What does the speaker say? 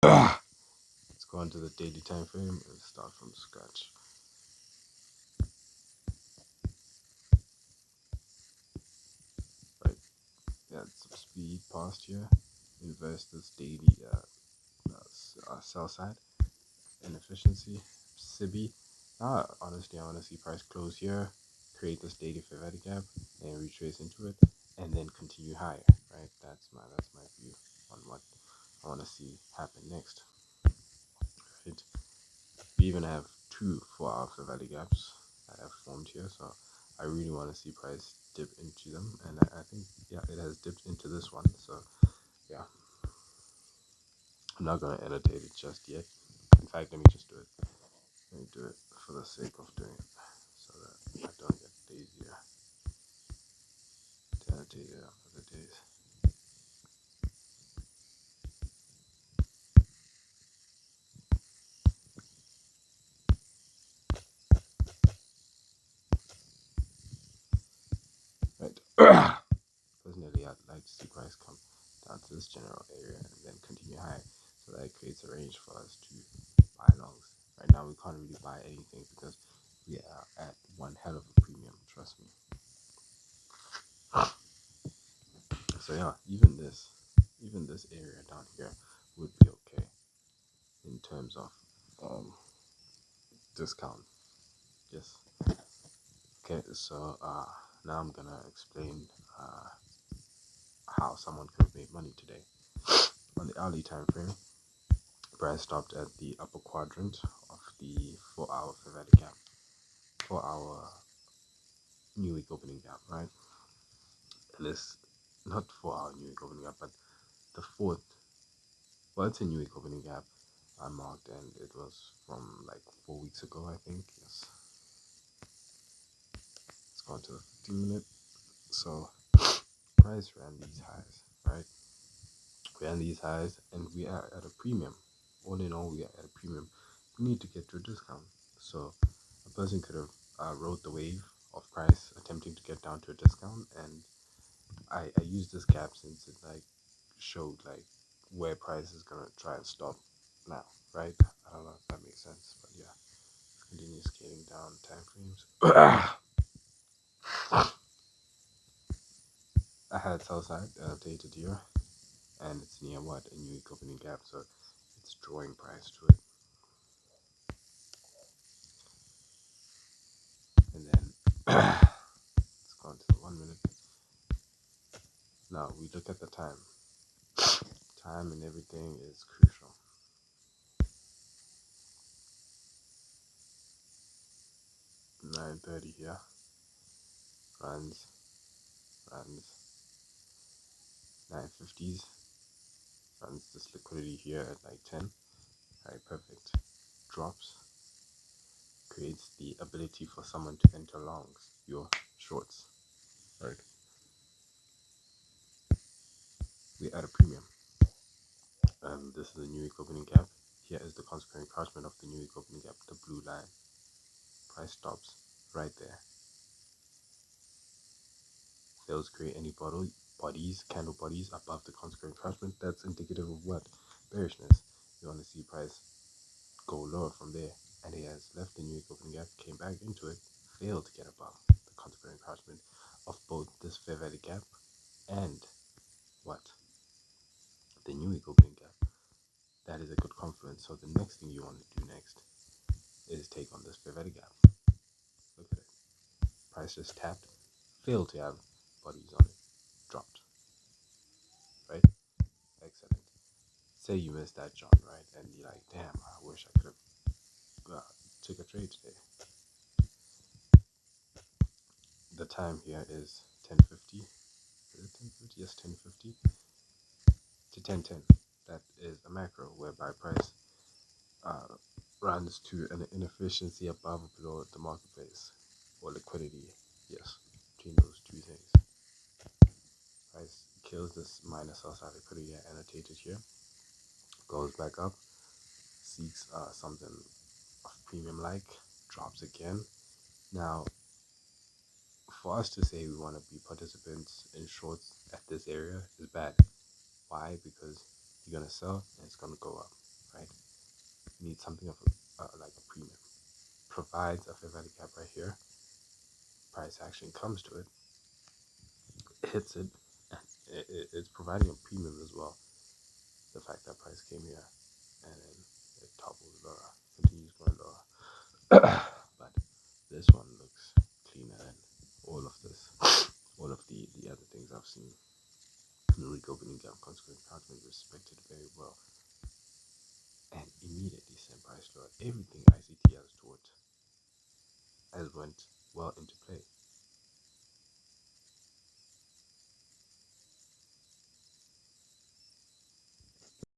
Let's go into the daily time frame and start from scratch. Right, yeah, some speed past here. Investors daily sell side inefficiency. SIBI. Honestly, I want to see price close here, create this daily fair value gap, and retrace into it, and then continue higher. Right, that's my view on what I want to see happen next. Right, we even have two 4-hour fair value gaps that have formed here, so I really want to see price dip into them, and I think yeah, it has dipped into this one. So yeah, I'm not gonna annotate it just yet. In fact, let me just do it. Let me do it for the sake of doing it, so that I don't get lazier to annotate it on other days. Right. Personally, I'd like to see price come down to this general area and then continue high, so that it creates a range for us to buy longs. Right now, we can't really buy anything because we are at one hell of a premium. Trust me. So yeah, even this area down here would be okay in terms of discount. Yes. Okay. So now I'm gonna explain how someone could have made money today. On the hourly time frame, price stopped at the upper quadrant of the 4-hour fair value gap, 4-hour new week opening gap, right? And it's not 4-hour new week opening gap, but the fourth. Well, it's a new week opening gap unmarked, and it was from like 4 weeks ago, I think. Yes. Let's go on to the 15-minute. So price ran these highs, right? Ran these highs, and we are at a premium. All in all, we are at a premium. We need to get to a discount. So a person could have rode the wave of price attempting to get down to a discount, and I used this gap since it like showed like where price is gonna try and stop now, right? I don't know if that makes sense, but yeah, continue scaling down time frames. I had sell side dated here, and it's near what a new week opening gap, so it's drawing price to it, and then let's go into the 1 minute. Now we look at the time. Time and everything is crucial. 9:30 here. Runs, runs. 9:50s. Runs this liquidity here at like 10. Alright, perfect. Drops. Creates the ability for someone to enter longs your shorts. Right. We're at a premium. This is the new week opening gap. Here is the consequent encroachment of the new week opening gap, the blue line. Price stops right there. Fails to create any candle bodies above the consequent encroachment. That's indicative of what? Bearishness. You want to see price go lower from there, and he has left the new week opening gap, came back into it, failed to get above the consequent encroachment of both this fair value gap and what? The new week opening gap. That is a good confluence. So the next thing you want to do next is take on this fair value gap. Look at it. Price just tapped, failed to have bodies on it, dropped. Right? Excellent. Say you missed that John, right? And you're like, damn, I wish I could have took a trade today. The time here is 10:50. Is it 10:50? Yes, 10:50 to 10:10. That is a macro whereby price uh, runs to an inefficiency above or below the marketplace or liquidity. Yes, between those two things. Price kills this minus outside liquidity annotated here, goes back up, seeks something of premium like, drops again. Now, for us to say we want to be participants in shorts at this area is bad. Why? Because you're gonna sell and it's gonna go up. right? You need something of like a premium. Provides a fair value gap right here. Price action comes to it, hits it, it's providing a premium as well. The fact that price came here and then it topples lower, continues going lower. But this one looks cleaner than all of this, all of the other things I've seen. The week opening gap, consequent pattern respected very well, and immediately sent price lower. Everything ICT has taught has went well into play.